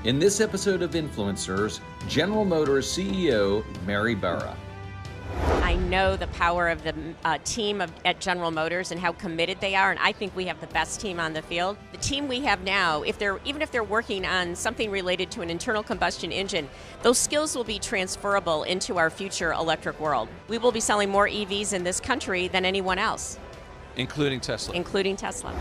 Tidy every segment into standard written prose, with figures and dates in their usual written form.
In this episode of Influencers, General Motors CEO Mary Barra. I know the power of the team at General Motors and how committed they are, and I think we have the best team on the field. The team we have now, even if they're working on something related to an internal combustion engine, those skills will be transferable into our future electric world. We will be selling more EVs in this country than anyone else. Including Tesla. Including Tesla.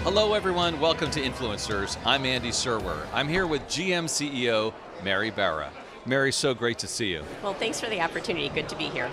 Hello everyone, welcome to Influencers. I'm Andy Serwer. I'm here with GM CEO Mary Barra. Mary, so great to see you. Well, thanks for the opportunity. Good to be here.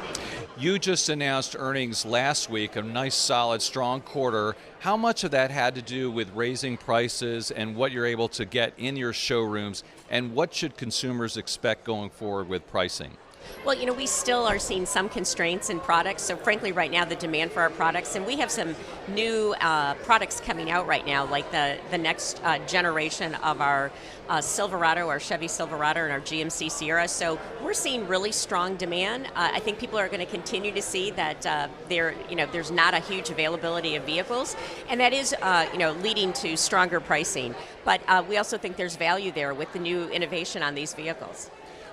You just announced earnings last week, a nice, solid, strong quarter. How much of that had to do with raising prices and what you're able to get in your showrooms, and what should consumers expect going forward with pricing? Well, we still are seeing some constraints in products. So frankly, right now, the demand for our products, and we have some new products coming out right now, like the next generation of our Silverado, our Chevy Silverado, and our GMC Sierra. So we're seeing really strong demand. I think people are going to continue to see that there's not a huge availability of vehicles, and that is leading to stronger pricing. But we also think there's value there with the new innovation on these vehicles.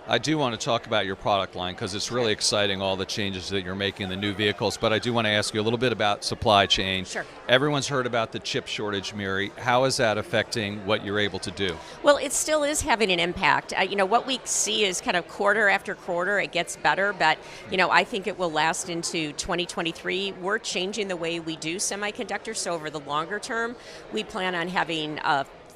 I do want to talk about your product line because it's really exciting, all the changes that you're making in the new vehicles, but I do want to ask you a little bit about supply chain. Sure. Everyone's heard about the chip shortage, Mary. How is that affecting what you're able to do? Well, it still is having an impact. What we see is kind of quarter after quarter, it gets better, but I think it will last into 2023. We're changing the way we do semiconductors, so over the longer term, we plan on having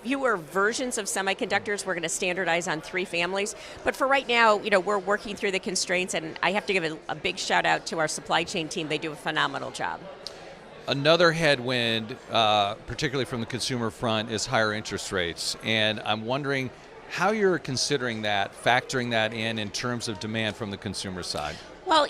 fewer versions of semiconductors. We're going to standardize on 3 families. But for right now, we're working through the constraints, and I have to give a big shout out to our supply chain team. They do a phenomenal job. Another headwind, particularly from the consumer front, is higher interest rates. And I'm wondering how you're considering that, factoring that in terms of demand from the consumer side. Well,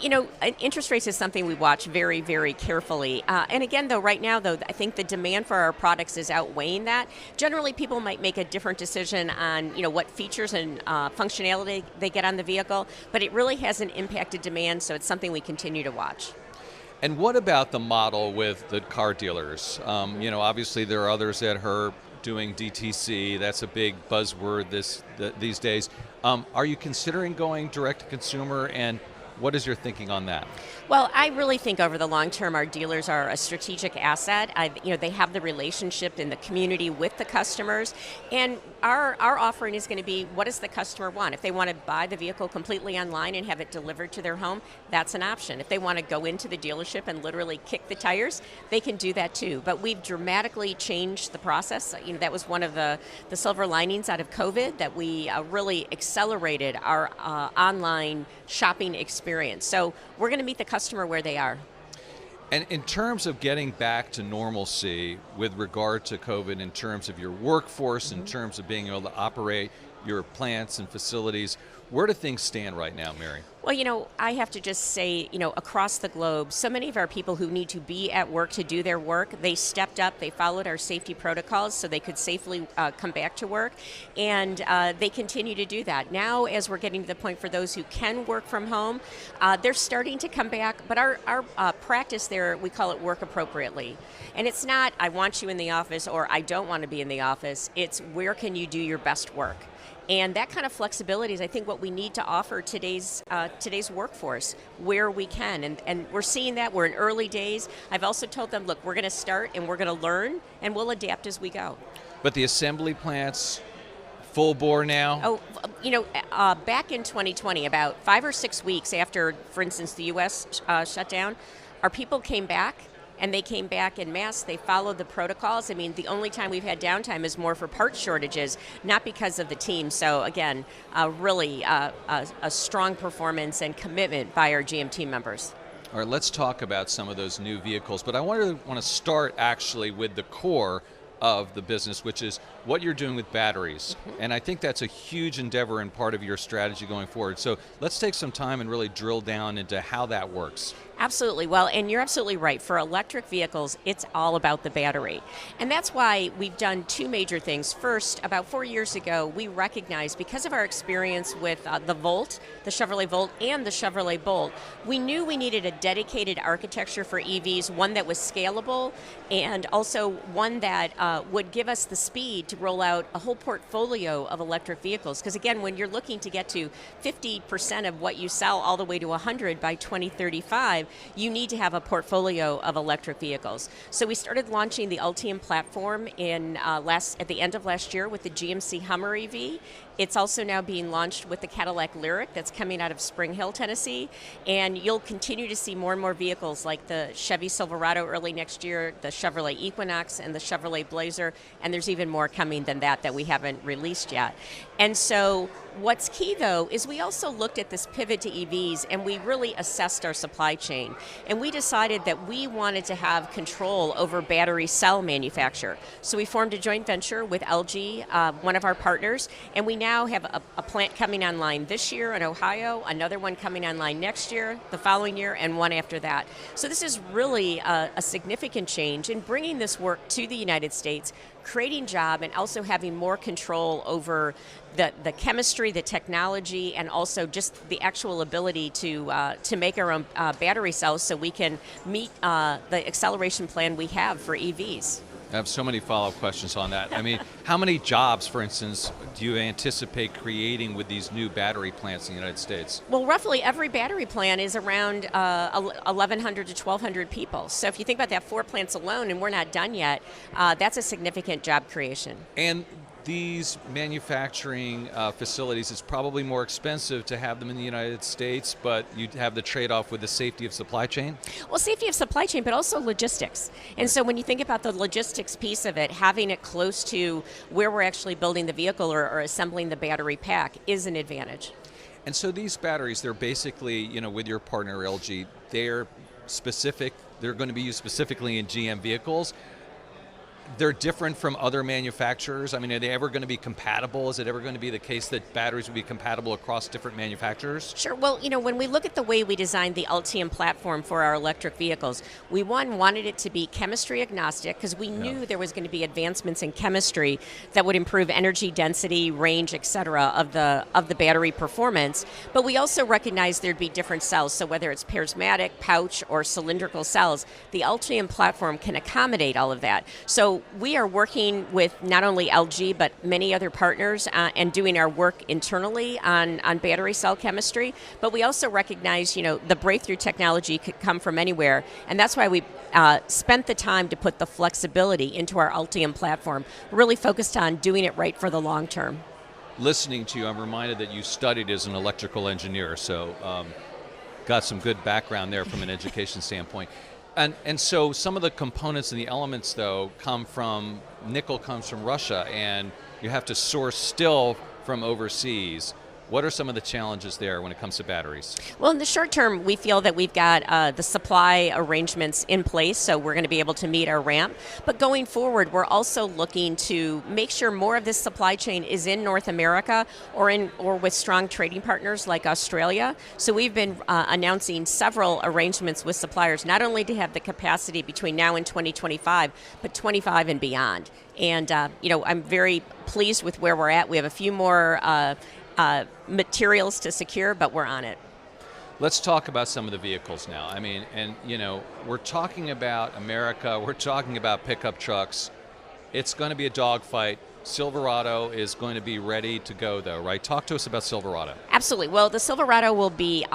interest rates is something we watch very, very carefully. And again, right now, I think the demand for our products is outweighing that. Generally, people might make a different decision on, what features and functionality they get on the vehicle, but it really hasn't impacted demand, so it's something we continue to watch. And what about the model with the car dealers? Obviously there are others that are doing DTC. That's a big buzzword these days. Are you considering going direct to consumer, and what is your thinking on that? Well, I really think over the long term, our dealers are a strategic asset. They have the relationship in the community with the customers, and our offering is going to be, what does the customer want? If they want to buy the vehicle completely online and have it delivered to their home, that's an option. If they want to go into the dealership and literally kick the tires, they can do that too. But we've dramatically changed the process. That was one of the silver linings out of COVID, that we really accelerated our online shopping experience. So we're going to meet the customer where they are. And in terms of getting back to normalcy with regard to COVID, in terms of your workforce, in terms of being able to operate your plants and facilities, where do things stand right now, Mary? Well, I have to just say, across the globe, so many of our people who need to be at work to do their work, they stepped up, they followed our safety protocols so they could safely come back to work, and they continue to do that. Now, as we're getting to the point for those who can work from home, they're starting to come back, but our practice there, we call it work appropriately. And it's not, I want you in the office or I don't want to be in the office, it's where can you do your best work? And that kind of flexibility is, I think, what we need to offer today's workforce where we can. And we're seeing that. We're in early days. I've also told them, look, we're going to start and we're going to learn and we'll adapt as we go. But the assembly plants, full bore now? Back in 2020, about 5 or 6 weeks after, for instance, the U.S. Shut down, our people came back. And they came back en masse. They followed the protocols. The only time we've had downtime is more for part shortages, not because of the team. So again, really a strong performance and commitment by our GM team members. All right, let's talk about some of those new vehicles. But I want to start actually with the core of the business, which is what you're doing with batteries. And I think that's a huge endeavor and part of your strategy going forward. So let's take some time and really drill down into how that works. Absolutely. Well, and you're absolutely right. For electric vehicles, it's all about the battery. And that's why we've done two major things. First, about 4 years ago, we recognized, because of our experience with the Volt, the Chevrolet Volt, and the Chevrolet Bolt, we knew we needed a dedicated architecture for EVs, one that was scalable, and also one that would give us the speed to roll out a whole portfolio of electric vehicles. Because again, when you're looking to get to 50% of what you sell all the way to 100 by 2035, you need to have a portfolio of electric vehicles. So we started launching the Ultium platform at the end of last year with the GMC Hummer EV. It's also now being launched with the Cadillac Lyriq that's coming out of Spring Hill, Tennessee. And you'll continue to see more and more vehicles like the Chevy Silverado early next year, the Chevrolet Equinox, and the Chevrolet Blazer. And there's even more coming than that we haven't released yet. And so what's key, though, is we also looked at this pivot to EVs, and we really assessed our supply chain. And we decided that we wanted to have control over battery cell manufacture. So we formed a joint venture with LG, one of our partners, and we now have a plant coming online this year in Ohio, another one coming online next year, the following year, and one after that. So this is really a significant change in bringing this work to the United States, creating job, and also having more control over the chemistry, the technology, and also just the actual ability to make our own battery cells so we can meet the acceleration plan we have for EVs. I have so many follow-up questions on that. I mean, how many jobs, for instance, do you anticipate creating with these new battery plants in the United States? Well, roughly every battery plant is around 1,100 to 1,200 people. So if you think about that, 4 plants alone, and we're not done yet, that's a significant job creation. And these manufacturing facilities, it's probably more expensive to have them in the United States, but you have the trade-off with the safety of supply chain? Well, safety of supply chain, but also logistics. And so when you think about the logistics piece of it, having it close to where we're actually building the vehicle or assembling the battery pack is an advantage. And so these batteries, they're basically, with your partner LG, they're going to be used specifically in GM vehicles. They're different from other manufacturers. I mean, are they ever going to be compatible? Is it ever going to be the case that batteries will be compatible across different manufacturers? Sure. Well, when we look at the way we designed the Ultium platform for our electric vehicles, we wanted it to be chemistry agnostic because we knew there was going to be advancements in chemistry that would improve energy density, range, et cetera, of the battery performance. But we also recognized there'd be different cells. So whether it's prismatic, pouch, or cylindrical cells, the Ultium platform can accommodate all of that. So we are working with not only LG but many other partners and doing our work internally on battery cell chemistry. But we also recognize, the breakthrough technology could come from anywhere, and that's why we spent the time to put the flexibility into our Ultium platform, really focused on doing it right for the long term. Listening to you, I'm reminded that you studied as an electrical engineer, so got some good background there from an education standpoint. And so some of the components and the elements, though, nickel comes from Russia, and you have to source still from overseas. What are some of the challenges there when it comes to batteries? Well, in the short term, we feel that we've got the supply arrangements in place, so we're going to be able to meet our ramp. But going forward, we're also looking to make sure more of this supply chain is in North America or with strong trading partners like Australia. So we've been announcing several arrangements with suppliers, not only to have the capacity between now and 2025, but 25 and beyond. And I'm very pleased with where we're at. We have a few more materials to secure, but we're on it. Let's talk about some of the vehicles now. I mean, we're talking about America, we're talking about pickup trucks. It's going to be a dogfight. Silverado is going to be ready to go, though, right? Talk to us about Silverado. Absolutely. Well, the Silverado will be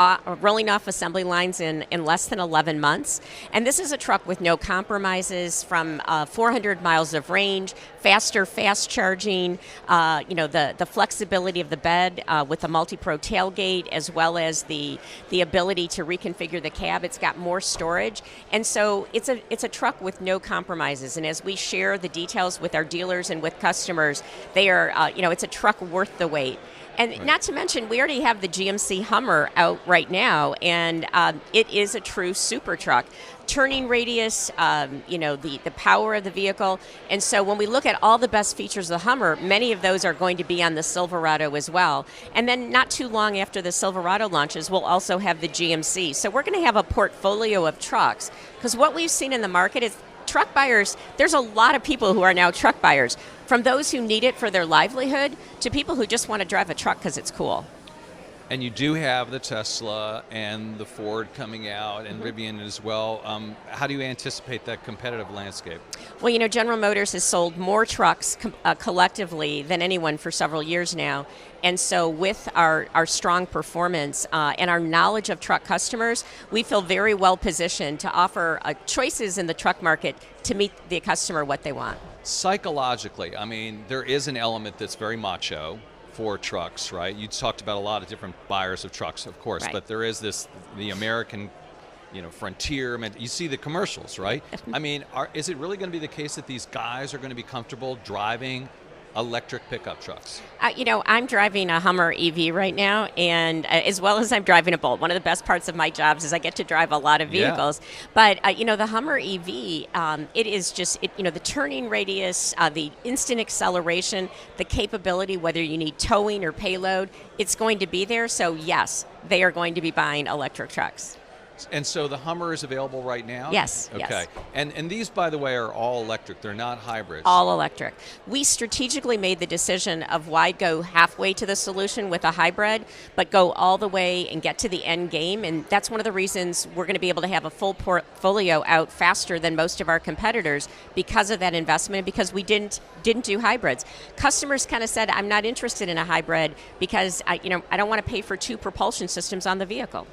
rolling off assembly lines in less than 11 months. And this is a truck with no compromises, from 400 miles of range, faster fast charging, the flexibility of the bed with the multi-pro tailgate, as well as the ability to reconfigure the cab. It's got more storage. And so it's a truck with no compromises. And as we share the details with our dealers and with customers, they are, it's a truck worth the wait. And Right. not to mention, we already have the GMC Hummer out right now, and it is a true super truck. Turning radius, the power of the vehicle. And so when we look at all the best features of the Hummer, many of those are going to be on the Silverado as well. And then not too long after the Silverado launches, we'll also have the GMC. So we're going to have a portfolio of trucks, because what we've seen in the market is truck buyers, there's a lot of people who are now truck buyers, from those who need it for their livelihood to people who just want to drive a truck because it's cool. And you do have the Tesla and the Ford coming out, and Rivian as well. How do you anticipate that competitive landscape? Well, General Motors has sold more trucks collectively than anyone for several years now. And so with our strong performance and our knowledge of truck customers, we feel very well positioned to offer choices in the truck market to meet the customer what they want. Psychologically, I mean, there is an element that's very macho for trucks, right? You talked about a lot of different buyers of trucks, of course, Right. but there is the American, frontier. You see the commercials, right? I mean, is it really going to be the case that these guys are going to be comfortable driving electric pickup trucks? I'm driving a Hummer EV right now, and as well as I'm driving a Bolt. One of the best parts of my jobs is I get to drive a lot of vehicles. But, the Hummer EV, it is just, the turning radius, the instant acceleration, the capability, whether you need towing or payload, it's going to be there. So, yes, they are going to be buying electric trucks. And so the Hummer is available right now? Yes. Okay. Yes. And these, by the way, are all electric. They're not hybrids. All electric. We strategically made the decision of why go halfway to the solution with a hybrid, but go all the way and get to the end game. And that's one of the reasons we're going to be able to have a full portfolio out faster than most of our competitors because of that investment, because we didn't do hybrids. Customers kind of said, I'm not interested in a hybrid because I don't want to pay for two propulsion systems on the vehicle.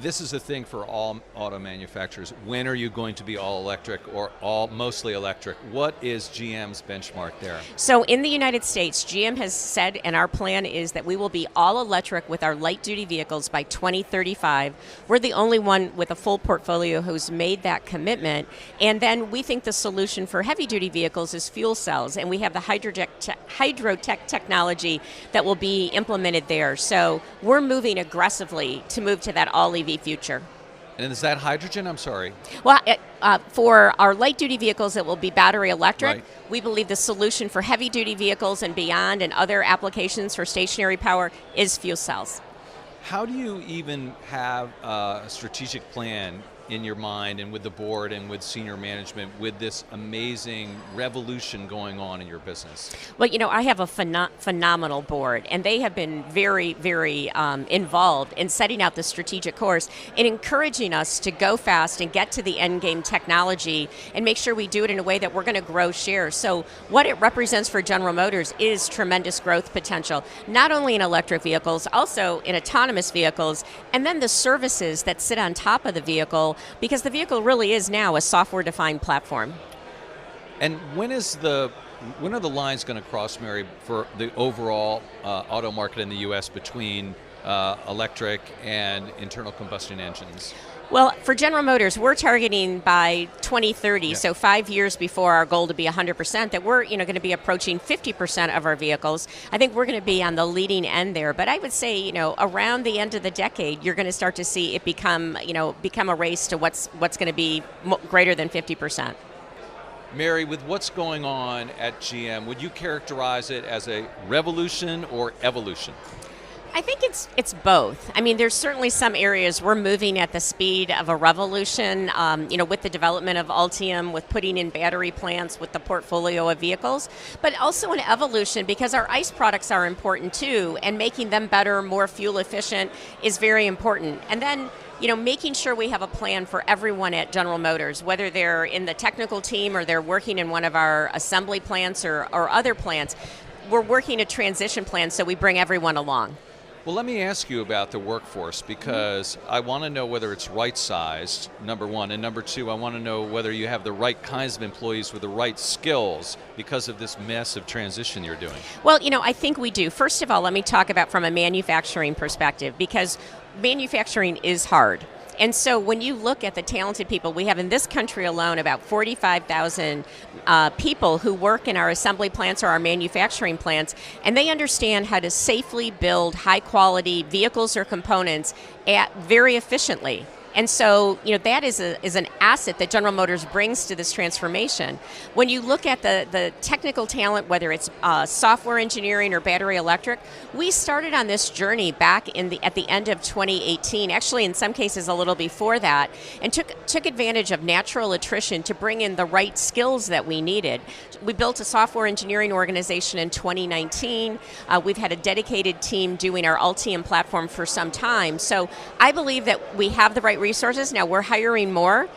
This is the thing for all auto manufacturers. When are you going to be all electric or all mostly electric? What is GM's benchmark there? So in the United States, GM has said, and our plan is that we will be all electric with our light duty vehicles by 2035. We're the only one with a full portfolio who's made that commitment. And then we think the solution for heavy duty vehicles is fuel cells, and we have the hydrotech technology that will be implemented there. So we're moving aggressively to move to that all EV future. And is that hydrogen? I'm sorry. Well, for our light-duty vehicles, it will be battery electric. Right. We believe the solution for heavy-duty vehicles and beyond and other applications for stationary power is fuel cells. How do you even have a strategic plan in your mind and with the board and with senior management with this amazing revolution going on in your business? Well, I have a phenomenal board, and they have been very, very involved in setting out the strategic course and encouraging us to go fast and get to the end game technology and make sure we do it in a way that we're going to grow shares. So what it represents for General Motors is tremendous growth potential, not only in electric vehicles, also in autonomous vehicles, and then the services that sit on top of the vehicle, because the vehicle really is now a software-defined platform. And when are the lines going to cross, Mary, for the overall auto market in the U.S. between electric and internal combustion engines? Well, for General Motors, we're targeting by 2030, Yeah. so 5 years before our goal to be 100%, that we're going to be approaching 50% of our vehicles. I think we're going to be on the leading end there. But I would say, around the end of the decade, you're going to start to see it become a race to what's going to be greater than 50%. Mary, with what's going on at GM, would you characterize it as a revolution or evolution? I think it's both. I mean, there's certainly some areas we're moving at the speed of a revolution, with the development of Ultium, with putting in battery plants, with the portfolio of vehicles, but also an evolution because our ICE products are important too, and making them better, more fuel efficient is very important. And then, making sure we have a plan for everyone at General Motors, whether they're in the technical team or they're working in one of our assembly plants or other plants. We're working a transition plan so we bring everyone along. Well, let me ask you about the workforce because I want to know whether it's right-sized, number one, and number two, I want to know whether you have the right kinds of employees with the right skills because of this massive transition you're doing. Well, I think we do. First of all, let me talk about from a manufacturing perspective because manufacturing is hard. And so when you look at the talented people, we have in this country alone about 45,000 people who work in our assembly plants or our manufacturing plants, and they understand how to safely build high-quality vehicles or components very efficiently. And so, that is an asset that General Motors brings to this transformation. When you look at the technical talent, whether it's software engineering or battery electric, we started on this journey back at the end of 2018, actually in some cases a little before that, and took advantage of natural attrition to bring in the right skills that we needed. We built a software engineering organization in 2019. We've had a dedicated team doing our Ultium platform for some time. So I believe that we have the right resources. Now we're hiring more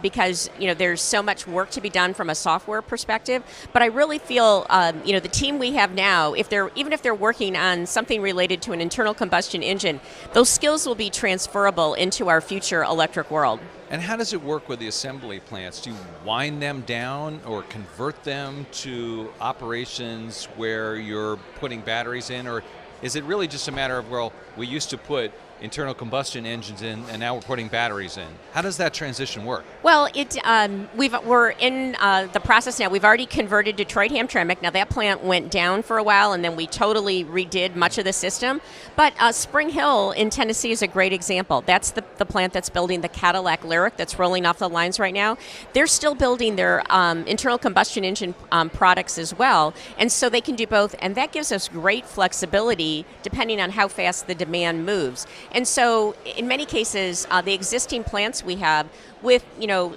because there's so much work to be done from a software perspective. But I really feel the team we have now, even if they're working on something related to an internal combustion engine, those skills will be transferable into our future electric world. And how does it work with the assembly plants? Do you wind them down or convert them to operations where you're putting batteries in, or is it really just a matter of, well, we used to put internal combustion engines in, and now we're putting batteries in? How does that transition work? Well, we're in the process now. We've already converted Detroit Hamtramck. Now that plant went down for a while, and then we totally redid much of the system. But Spring Hill in Tennessee is a great example. That's the plant that's building the Cadillac Lyric that's rolling off the lines right now. They're still building their internal combustion engine products as well, and so they can do both. And that gives us great flexibility depending on how fast the demand moves. And so in many cases, the existing plants we have with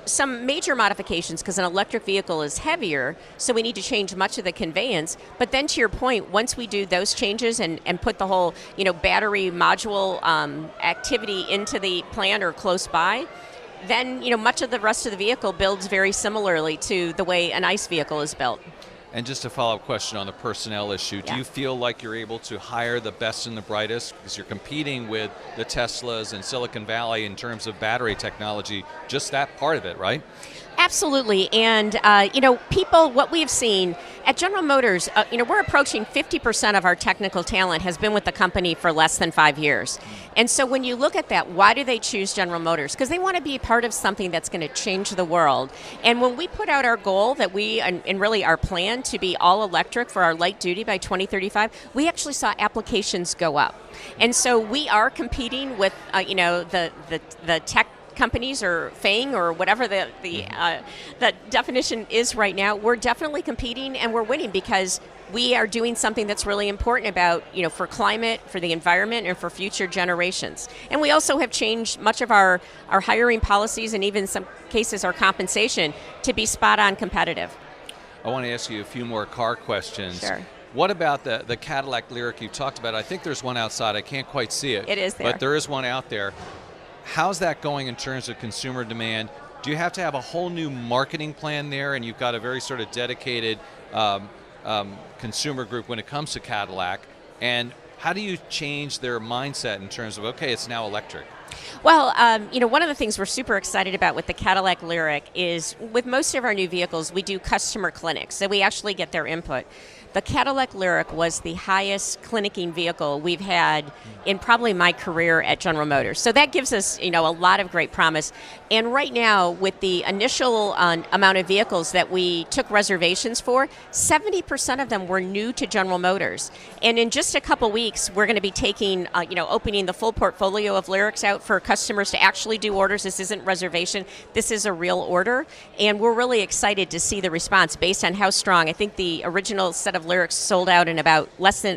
some major modifications, because an electric vehicle is heavier, so we need to change much of the conveyance. But then to your point, once we do those changes and put the whole battery module activity into the plant or close by, then much of the rest of the vehicle builds very similarly to the way an ICE vehicle is built. And just a follow-up question on the personnel issue. Do you feel like you're able to hire the best and the brightest? Because you're competing with the Teslas and Silicon Valley in terms of battery technology, just that part of it, right? Absolutely. And, people, what we've seen at General Motors, we're approaching 50% of our technical talent has been with the company for less than 5 years. And so when you look at that, why do they choose General Motors? Because they want to be part of something that's going to change the world. And when we put out our goal that and really our plan to be all electric for our light duty by 2035, we actually saw applications go up. And so we are competing with, the tech companies or FANG or whatever the definition is right now. We're definitely competing, and we're winning because we are doing something that's really important about, for climate, for the environment, and for future generations. And we also have changed much of our hiring policies and even in some cases our compensation to be spot on competitive. I want to ask you a few more car questions. Sure. What about the Cadillac Lyric you talked about? I think there's one outside. I can't quite see it. It is there. But there is one out there. How's that going in terms of consumer demand? Do you have to have a whole new marketing plan there, and you've got a very sort of dedicated consumer group when it comes to Cadillac? And how do you change their mindset in terms of, okay, it's now electric? Well, one of the things we're super excited about with the Cadillac Lyric is with most of our new vehicles, we do customer clinics, so we actually get their input. The Cadillac Lyric was the highest clinicking vehicle we've had in probably my career at General Motors. So that gives us, a lot of great promise. And right now, with the initial amount of vehicles that we took reservations for, 70% of them were new to General Motors. And in just a couple weeks, we're going to be taking, opening the full portfolio of Lyrics out for customers to actually do orders. This isn't reservation. This is a real order. And we're really excited to see the response based on how strong. I think the original set of Lyrics sold out in about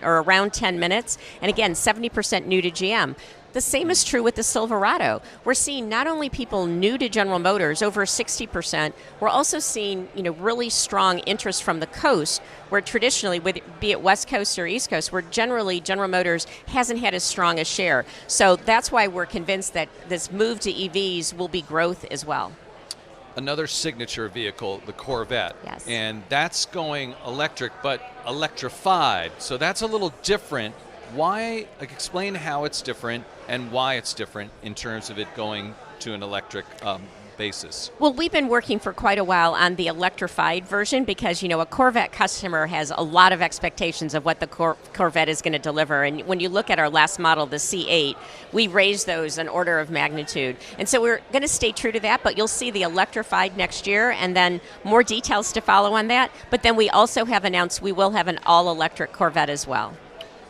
around 10 minutes. And again, 70% new to GM. The same is true with the Silverado. We're seeing not only people new to General Motors, over 60%, we're also seeing, really strong interest from the coast, where traditionally, be it West Coast or East Coast, where generally General Motors hasn't had as strong a share. So that's why we're convinced that this move to EVs will be growth as well. Another signature vehicle, the Corvette. Yes. And that's going electric, but electrified. So that's a little different. Why, explain how it's different and why it's different in terms of it going to an electric basis? Well, we've been working for quite a while on the electrified version because, a Corvette customer has a lot of expectations of what the Corvette is going to deliver. And when you look at our last model, the C8, we raised those an order of magnitude. And so we're going to stay true to that, but you'll see the electrified next year and then more details to follow on that. But then we also have announced we will have an all-electric Corvette as well.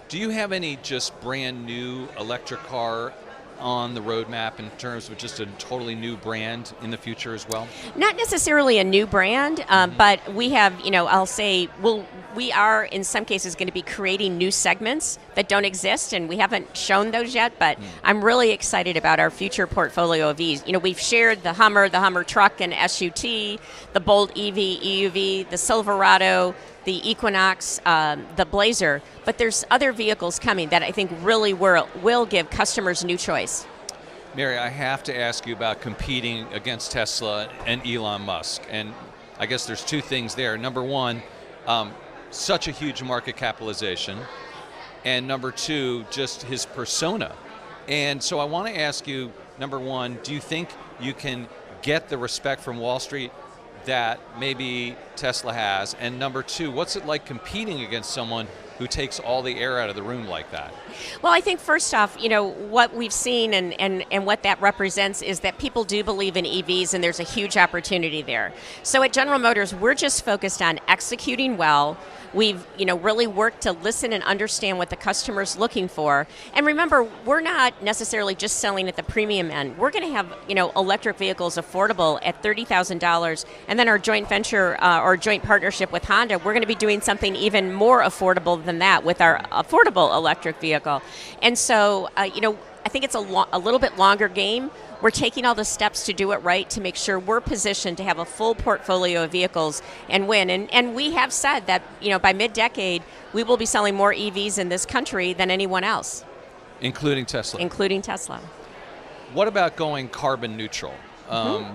Do you have any just brand new electric car on the roadmap in terms of just a totally new brand in the future as well? Not necessarily a new brand, but we have, I'll say, we are in some cases going to be creating new segments that don't exist, and we haven't shown those yet, but I'm really excited about our future portfolio of EVs. We've shared the Hummer truck and SUT, the Bolt EV, EUV, the Silverado, the Equinox, the Blazer, but there's other vehicles coming that I think really will give customers new choice. Mary, I have to ask you about competing against Tesla and Elon Musk, and I guess there's two things there. Number one, such a huge market capitalization, and number two, just his persona. And so I want to ask you, number one, do you think you can get the respect from Wall Street that maybe Tesla has? And number two, what's it like competing against someone who takes all the air out of the room like that? Well, I think first off, what we've seen and what that represents is that people do believe in EVs and there's a huge opportunity there. So at General Motors, we're just focused on executing well. We've, really worked to listen and understand what the customer's looking for. And remember, we're not necessarily just selling at the premium end. We're going to have, electric vehicles affordable at $30,000. And then our joint venture or joint partnership with Honda, we're going to be doing something even more affordable than that with our affordable electric vehicle. And so, I think it's a little bit longer game. We're taking all the steps to do it right to make sure we're positioned to have a full portfolio of vehicles and win. And we have said that, by mid-decade, we will be selling more EVs in this country than anyone else. Including Tesla? Including Tesla. What about going carbon neutral?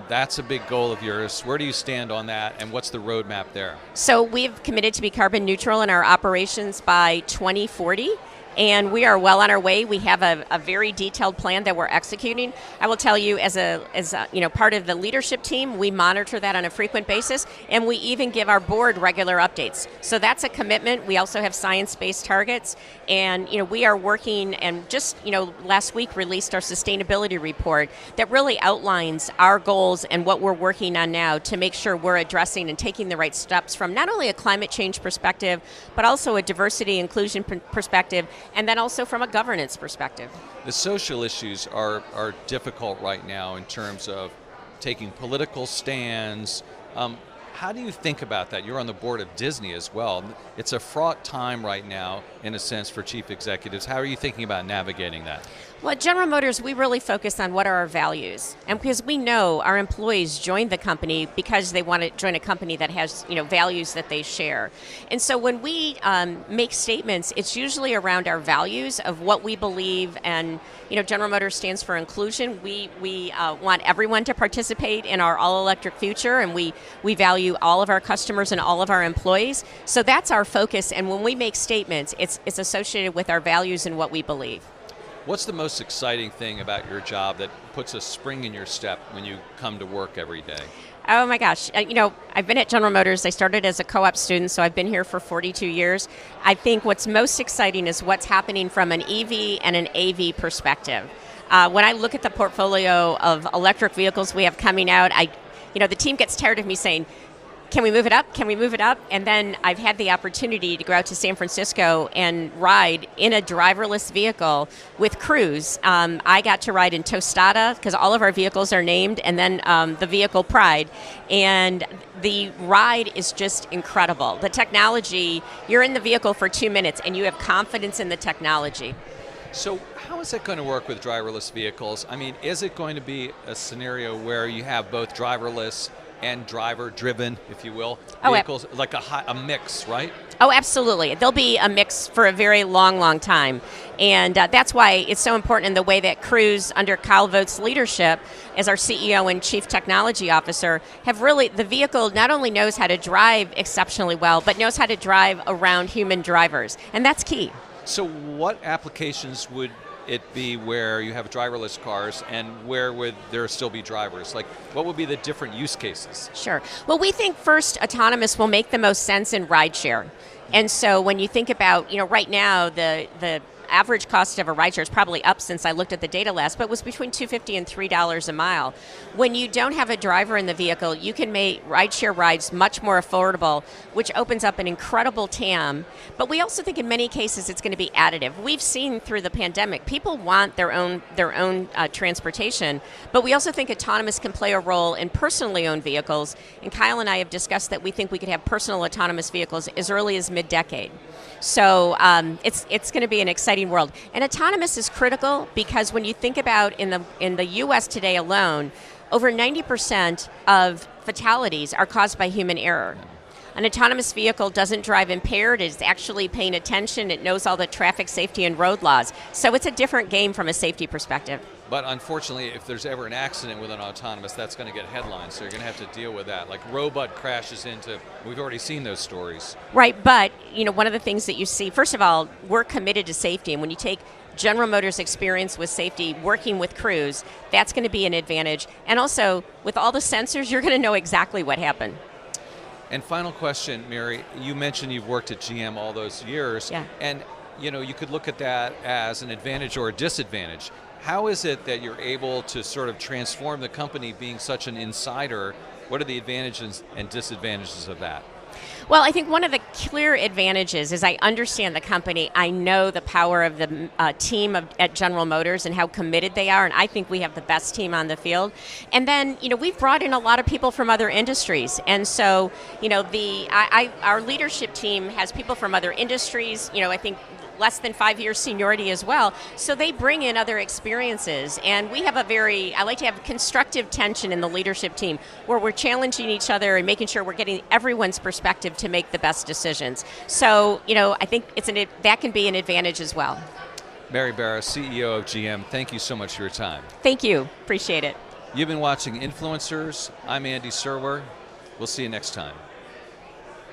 That's a big goal of yours. Where do you stand on that, and what's the roadmap there? So we've committed to be carbon neutral in our operations by 2040. And we are well on our way. We have a very detailed plan that we're executing. I will tell you, as part of the leadership team, we monitor that on a frequent basis, and we even give our board regular updates. So that's a commitment. We also have science-based targets, and we are working. And just last week released our sustainability report that really outlines our goals and what we're working on now to make sure we're addressing and taking the right steps from not only a climate change perspective, but also a diversity inclusion perspective. And then also from a governance perspective. The social issues are difficult right now in terms of taking political stands. How do you think about that? You're on the board of Disney as well. It's a fraught time right now, in a sense, for chief executives. How are you thinking about navigating that? Well, at General Motors, we really focus on what are our values. And because we know our employees join the company because they want to join a company that has, values that they share. And so when we make statements, it's usually around our values of what we believe. And, General Motors stands for inclusion. We want everyone to participate in our all-electric future, and we value all of our customers and all of our employees. So that's our focus. And when we make statements, it's associated with our values and what we believe. What's the most exciting thing about your job that puts a spring in your step when you come to work every day? Oh my gosh. I've been at General Motors. I started as a co-op student, so I've been here for 42 years. I think what's most exciting is what's happening from an EV and an AV perspective. When I look at the portfolio of electric vehicles we have coming out, the team gets tired of me saying, can we move it up? Can we move it up? And then I've had the opportunity to go out to San Francisco and ride in a driverless vehicle with Cruise. I got to ride in Tostada because all of our vehicles are named, and then the vehicle Pride. And the ride is just incredible. The technology, you're in the vehicle for 2 minutes and you have confidence in the technology. So how is it going to work with driverless vehicles? I mean, is it going to be a scenario where you have both driverless and driver-driven, if you will, vehicles, like a mix, right? Oh, absolutely. There'll be a mix for a very long, long time. And that's why it's so important in the way that Cruise, under Kyle Vogt's leadership as our CEO and Chief Technology Officer, have really, the vehicle not only knows how to drive exceptionally well, but knows how to drive around human drivers. And that's key. So what applications would it be where you have driverless cars, and where would there still be drivers? Like, what would be the different use cases? Sure. Well, we think first autonomous will make the most sense in rideshare. And so when you think about, right now the average cost of a rideshare is probably up since I looked at the data last, but was between $2.50 and $3 a mile. When you don't have a driver in the vehicle, you can make rideshare rides much more affordable, which opens up an incredible TAM. But we also think in many cases it's going to be additive. We've seen through the pandemic, people want their own transportation, but we also think autonomous can play a role in personally owned vehicles. And Kyle and I have discussed that we think we could have personal autonomous vehicles as early as mid-decade. So it's going to be an exciting world. And autonomous is critical because when you think about in the U.S. today alone, over 90% of fatalities are caused by human error. An autonomous vehicle doesn't drive impaired. It's actually paying attention. It knows all the traffic safety and road laws. So it's a different game from a safety perspective. But unfortunately, if there's ever an accident with an autonomous, that's going to get headlines. So you're going to have to deal with that. Like robot crashes into, we've already seen those stories. Right, but one of the things that you see, first of all, we're committed to safety. And when you take General Motors' experience with safety, working with crews, that's going to be an advantage. And also, with all the sensors, you're going to know exactly what happened. And final question, Mary, you mentioned you've worked at GM all those years. Yeah. And you could look at that as an advantage or a disadvantage. How is it that you're able to sort of transform the company being such an insider? What are the advantages and disadvantages of that? Well, I think one of the clear advantages is I understand the company. I know the power of the team at General Motors and how committed they are, and I think we have the best team on the field. And then, we've brought in a lot of people from other industries, and so, our leadership team has people from other industries. I think less than 5 years seniority as well. So they bring in other experiences. And we have I like to have constructive tension in the leadership team where we're challenging each other and making sure we're getting everyone's perspective to make the best decisions. So, I think that can be an advantage as well. Mary Barra, CEO of GM, thank you so much for your time. Thank you. Appreciate it. You've been watching Influencers. I'm Andy Serwer. We'll see you next time.